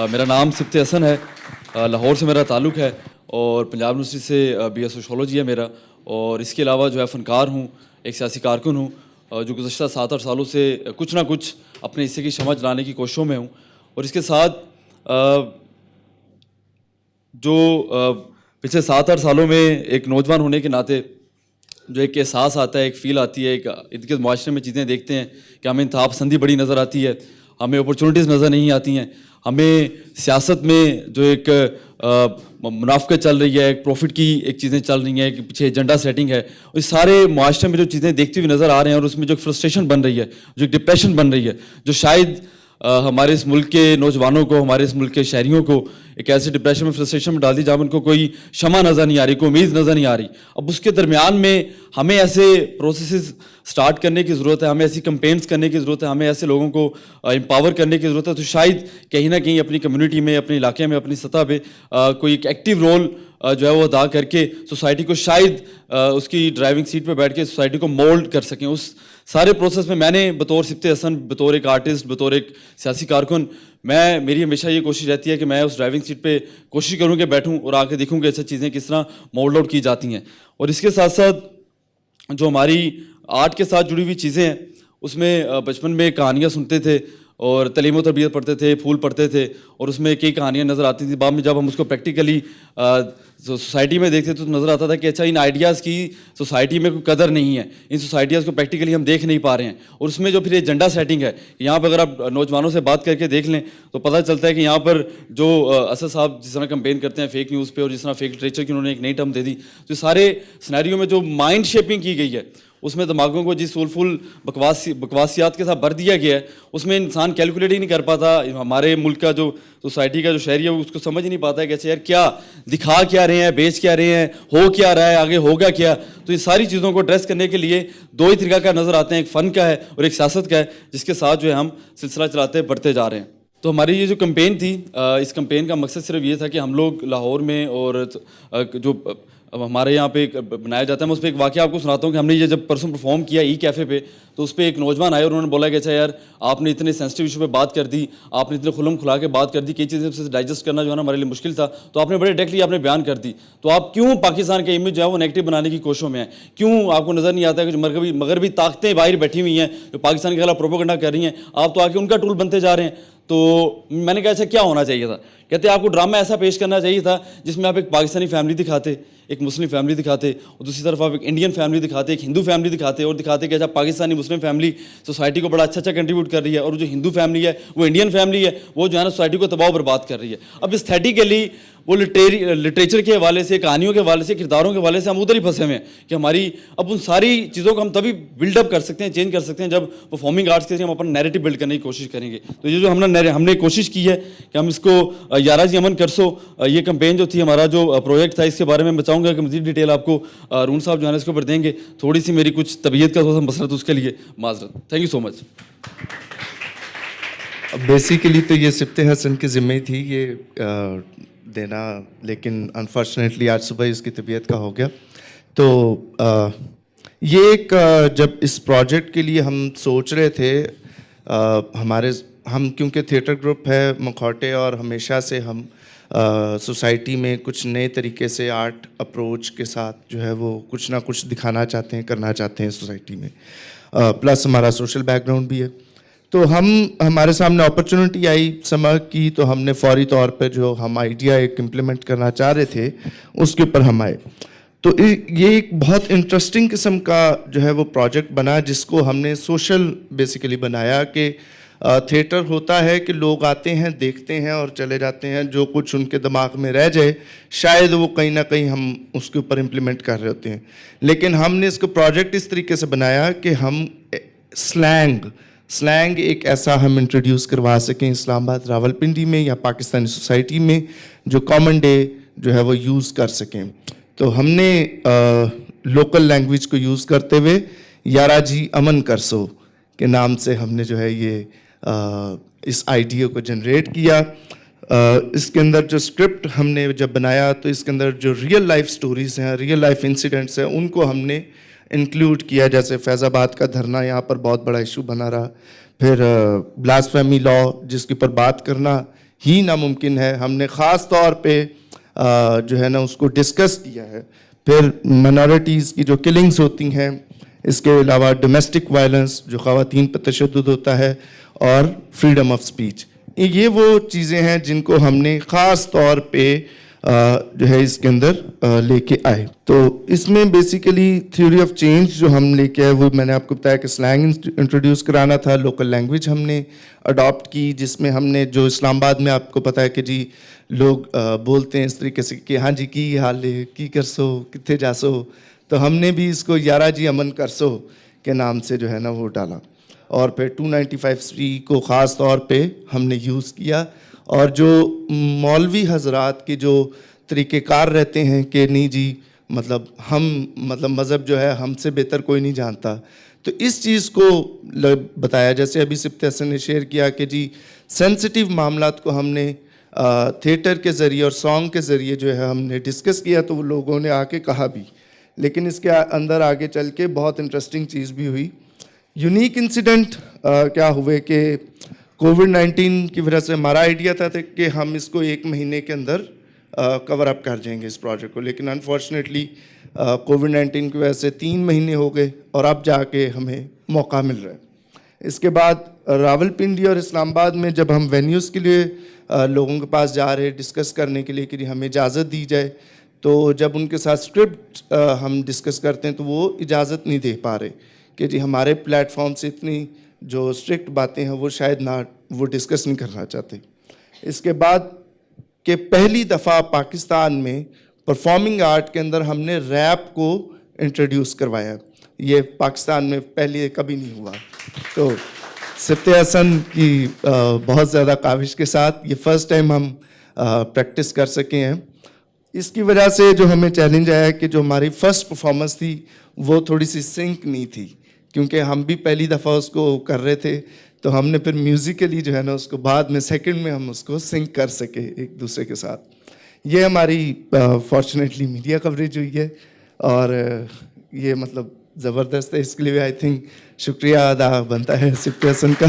میرا نام سبت حسن ہے, لاہور سے میرا تعلق ہے اور پنجاب یونیورسٹی سے بی اے سوشولوجی ہے میرا, اور اس کے علاوہ جو ہے فنکار ہوں, ایک سیاسی کارکن ہوں جو گزشتہ 7-8 سالوں سے کچھ نہ کچھ اپنے حصے کی شمع جلانے کی کوششوں میں ہوں. اور اس کے ساتھ جو پچھلے 7-8 سالوں میں ایک نوجوان ہونے کے ناطے جو ایک احساس آتا ہے, ایک فیل آتی ہے, ایک ارد گرد معاشرے میں چیزیں دیکھتے ہیں کہ ہمیں انتہا پسندی بڑی نظر آتی ہے, ہمیں اپرچونیٹیز نظر نہیں آتی ہیں, ہمیں سیاست میں جو ایک منافقت چل رہی ہے, ایک پروفٹ کی ایک چیزیں چل رہی ہیں, ایک پیچھے ایجنڈا سیٹنگ ہے, اس سارے معاشرے میں جو چیزیں دیکھتے ہوئے نظر آ رہے ہیں اور اس میں جو فرسٹریشن بن رہی ہے, جو ایک ڈپریشن بن رہی ہے, جو شاید ہمارے اس ملک کے نوجوانوں کو, ہمارے اس ملک کے شہریوں کو ایک ایسے ڈپریشن میں, فرسٹریشن میں ڈال دی جہاں ان کو کوئی شمع نظر نہیں آ رہی, کوئی امید نظر نہیں آ رہی. اب اس کے درمیان میں ہمیں ایسے پروسیسز سٹارٹ کرنے کی ضرورت ہے, ہمیں ایسی کمپینس کرنے کی ضرورت ہے, ہمیں ایسے لوگوں کو امپاور کرنے کی ضرورت ہے. تو شاید کہیں نہ کہیں اپنی کمیونٹی میں, اپنے علاقے میں, اپنی سطح پہ کوئی ایک ایکٹیو رول جو ہے وہ ادا کر کے سوسائٹی کو شاید اس کی ڈرائیونگ سیٹ پہ بیٹھ کے سوسائٹی کو مولڈ کر سکیں. اس سارے پروسیس میں نے بطور سبت حسن, بطور ایک آرٹسٹ, بطور ایک سیاسی کارکن, میری ہمیشہ یہ کوشش رہتی ہے کہ میں اس ڈرائیونگ سیٹ پہ کوشش کروں کہ بیٹھوں اور آ کے دیکھوں کہ ایسے چیزیں کس طرح مولڈ آؤٹ کی جاتی ہیں. اور اس کے ساتھ ساتھ جو ہماری آرٹ کے ساتھ جڑی ہوئی چیزیں ہیں, اس میں بچپن میں کہانیاں سنتے تھے اور تعلیم و تربیت پڑھتے تھے, پھول پڑھتے تھے, اور اس میں کئی کہانیاں نظر آتی تھیں. بعد میں جب ہم اس کو پریکٹیکلی سوسائٹی میں دیکھتے تو نظر آتا تھا کہ اچھا ان آئیڈیاز کی سوسائٹی میں کوئی قدر نہیں ہے, ان سوسائٹیز کو پریکٹیکلی ہم دیکھ نہیں پا رہے ہیں. اور اس میں جو پھر ایجنڈا سیٹنگ ہے, یہاں پہ اگر آپ نوجوانوں سے بات کر کے دیکھ لیں تو پتہ چلتا ہے کہ یہاں پر جو اسد صاحب جس طرح کمپین کرتے ہیں فیک نیوز پہ, اور جس طرح فیک لٹریچر کی انہوں نے ایک نئی ٹرم دے دی, تو سارے سینیریو میں جو مائنڈ شیپنگ کی گئی ہے, اس میں دماغوں کو جس سولفل بکواسیات کے ساتھ بھر دیا گیا ہے, اس میں انسان کیلکولیٹ ہی نہیں کر پاتا. ہمارے ملک کا جو سوسائٹی کا جو شہری ہے وہ اس کو سمجھ ہی نہیں پاتا ہے کہ اچھا یار کیا دکھا کیا رہے ہیں, بیچ کیا رہے ہیں, ہو کیا رہا ہے, آگے ہوگا کیا. تو یہ ساری چیزوں کو ایڈریس کرنے کے لیے دو ہی طریقہ کا نظر آتے ہیں, ایک فن کا ہے اور ایک سیاست کا ہے, جس کے ساتھ جو ہے ہم سلسلہ چلاتے بڑھتے جا رہے ہیں. تو ہماری یہ جو کمپین تھی, اس کمپین کا مقصد صرف یہ تھا کہ ہم لوگ لاہور میں اور جو ہمارے یہاں پہ بنایا جاتا ہے, میں اس پہ ایک واقعہ آپ کو سناتا ہوں کہ ہم نے یہ جب پرسوں پرفارم کیا ای کیفے پہ, تو اس پہ ایک نوجوان آئے اور انہوں نے بولا کہ اچھا یار آپ نے اتنے سینسٹیو ایشو پہ بات کر دی, آپ نے اتنے کھلم کھلا کے بات کر دی, کئی چیزیں سے ڈائجسٹ کرنا جو ہے نا ہمارے لیے مشکل تھا, تو آپ نے بڑے ڈائریکٹلی آپ نے بیان کر دی. تو آپ کیوں پاکستان کے امیج جو ہے وہ نیگیٹو بنانے کی کوششوں میں ہیں, کیوں آپ کو نظر نہیں آتا ہے کہ جو مغربی طاقتیں باہر بیٹھی ہوئی ہیں جو پاکستان کے خلاف پروپیگنڈا کر رہی ہیں, آپ تو آ کے ان کا ٹول بنتے جا رہے ہیں. تو میں نے کہا اچھا کیا ہونا چاہیے تھا, کہتے آپ کو ڈرامہ ایسا پیش کرنا چاہیے تھا جس میں آپ ایک پاکستانی فیملی دکھاتے, ایک مسلم فیملی دکھاتے, اور دوسری طرف آپ ایک انڈین فیملی دکھاتے, ایک ہندو فیملی دکھاتے, اور دکھاتے کہ اچھا پاکستانی مسلم فیملی سوسائٹی کو بڑا اچھا کنٹریبیوٹ کر رہی ہے, اور جو ہندو فیملی ہے وہ انڈین فیملی ہے وہ جو ہے نا سوسائٹی کو تباہ و برباد کر رہی ہے. اب استھیٹیکلی وہ لٹریچر کے حوالے سے, کہانیوں کے حوالے سے, کرداروں کے حوالے سے ہم ادھر ہی پھنسے ہوئے ہیں کہ ہماری اب ان ساری چیزوں کو ہم تبھی بلڈ اپ کر سکتے ہیں, چینج کر سکتے ہیں جب پرفارمنگ آرٹس کے ذریعے ہم اپنا نیریٹو بلڈ کرنے کی کوشش کریں گے. تو یہ جو ہم نے کوشش کی ہے کہ ہم اس کو یارہ جی امن کرسو, یہ کمپین جو تھی, ہمارا جو پروجیکٹ تھا, اس کے بارے میں بچاؤں گا کہ مزید ڈیٹیل آپ کو رون صاحب جو ہے نا اس کے اوپر دیں گے. تھوڑی سی میری کچھ طبیعت کا تھوڑا سا مسئلہ, تو اس کے لیے معذرت. Thank you so much. Basically تو یہ سبت حسن کی ذمہ تھی یہ دینا, لیکن انفارچونیٹلی آج صبح اس کی طبیعت کا ہو گیا. تو یہ ایک جب اس پروجیکٹ کے لیے ہم سوچ رہے تھے, ہم کیونکہ تھیٹر گروپ ہے مکھوٹے, اور ہمیشہ سے ہم سوسائٹی میں کچھ نئے طریقے سے آرٹ اپروچ کے ساتھ جو ہے وہ کچھ نہ کچھ دکھانا چاہتے ہیں, کرنا چاہتے ہیں سوسائٹی میں, پلس ہمارا سوشل بیک گراؤنڈ بھی ہے. تو ہمارے سامنے اپرچونٹی آئی سمر کی, تو ہم نے فوری طور پہ جو ہم آئیڈیا ایک امپلیمنٹ کرنا چاہ رہے تھے اس کے اوپر ہم آئے. تو یہ ایک بہت انٹرسٹنگ قسم کا جو ہے وہ پروجیکٹ بنا, جس کو ہم نے سوشل بیسیکلی بنایا کہ تھیٹر ہوتا ہے کہ لوگ آتے ہیں, دیکھتے ہیں اور چلے جاتے ہیں, جو کچھ ان کے دماغ میں رہ جائے شاید وہ کہیں نہ کہیں ہم اس کے اوپر امپلیمنٹ کر رہے ہوتے ہیں. لیکن ہم نے اس کو پروجیکٹ اس طریقے سے بنایا کہ ہم سلینگ ایک ایسا ہم انٹروڈیوس کروا سکیں اسلام آباد, راولپنڈی میں یا پاکستانی سوسائٹی میں, جو کامن ڈے جو ہے وہ یوز کر سکیں. تو ہم نے لوکل لینگویج کو یوز کرتے ہوئے یارہ جی امن کرسو کے نام سے ہم نے جو ہے یہ اس آئیڈیا کو جنریٹ کیا. اس کے اندر جو اسکرپٹ ہم نے جب بنایا تو اس کے اندر جو ریئل لائف سٹوریز ہیں, ریئل لائف انسیڈنٹس ہیں, ان کو ہم نے انکلوڈ کیا. جیسے فیض آباد کا دھرنا یہاں پر بہت بڑا ایشو بنا رہا, پھر بلاسفیمی لا جس کے اوپر بات کرنا ہی ناممکن ہے. ہم نے خاص طور پہ جو ہے نا اس کو ڈسکس کیا ہے. پھر منارٹیز کی جو کلنگز ہوتی ہیں, اس کے علاوہ ڈومیسٹک وائلنس جو خواتین پر تشدد ہوتا ہے, اور فریڈم آف اسپیچ, یہ وہ چیزیں ہیں جن کو ہم نے خاص طور پہ جو ہے اس کے اندر لے کے آئے. تو اس میں بیسیکلی تھیوری آف چینج جو ہم لے کے آئے وہ میں نے آپ کو بتایا کہ سلینگ انٹروڈیوس کرانا تھا, لوکل لینگویج ہم نے اڈاپٹ کی, جس میں ہم نے جو اسلام آباد میں آپ کو پتہ ہے کہ جی لوگ بولتے ہیں اس طریقے سے کہ ہاں جی کی حال ہے, کی کرسو, کتنے جاسو, تو ہم نے بھی اس کو یارا جی امن کرسو کے نام سے جو ہے نا وہ ڈالا. اور پھر 295C کو خاص طور پہ ہم نے یوز کیا. اور جو مولوی حضرات کے جو طریقہ کار رہتے ہیں کہ نہیں جی مطلب ہم مطلب مذہب جو ہے ہم سے بہتر کوئی نہیں جانتا, تو اس چیز کو بتایا. جیسے ابھی سبت حسن نے شیئر کیا کہ جی سینسٹیو معاملات کو ہم نے تھیٹر کے ذریعے اور سانگ کے ذریعے جو ہے ہم نے ڈسکس کیا, تو وہ لوگوں نے آ کے کہا بھی. لیکن اس کے اندر آگے چل کے بہت انٹرسٹنگ چیز بھی ہوئی. یونیک انسیڈنٹ کیا ہوئے کہ کووڈ-19 کی وجہ سے ہمارا آئیڈیا تھا کہ ہم اس کو 1 مہینے کے اندر کور اپ کر جائیں گے اس پروجیکٹ کو, لیکن انفارچونیٹلی کووڈ-19 کی وجہ سے 3 مہینے ہو گئے اور اب جا کے ہمیں موقع مل رہا ہے. اس کے بعد راولپنڈی اور اسلام آباد میں جب ہم وینیوز کے لیے لوگوں کے پاس جا رہے ڈسکس کرنے کے لیے کہ ہمیں اجازت دی جائے, تو جب ان کے ساتھ اسکرپٹ ہم ڈسکس کرتے ہیں تو وہ اجازت نہیں دے پا رہے کہ جی ہمارے پلیٹ فارم سے اتنی جو اسٹرکٹ باتیں ہیں وہ شاید نہ وہ ڈسکس نہیں کرنا چاہتے. اس کے بعد کہ پہلی دفعہ پاکستان میں پرفارمنگ آرٹ کے اندر ہم نے ریپ کو انٹروڈیوس کروایا. یہ پاکستان میں پہلے کبھی نہیں ہوا. تو سبت حسن کی بہت زیادہ کاوش کے ساتھ یہ فرسٹ ٹائم ہم پریکٹس کر سکے ہیں. اس کی وجہ سے جو ہمیں چیلنج آیا کہ جو ہماری فرسٹ پرفارمنس تھی وہ تھوڑی سی سنک نہیں تھی, کیونکہ ہم بھی پہلی دفعہ اس کو کر رہے تھے, تو ہم نے پھر میوزیکلی جو ہے نا اس کو بعد میں سیکنڈ میں ہم اس کو سنک کر سکے ایک دوسرے کے ساتھ. یہ ہماری فارچونیٹلی میڈیا کوریج ہوئی ہے, اور یہ مطلب زبردست ہے. اس کے لیے آئی تھنک شکریہ ادا بنتا ہے سبت حسن کا.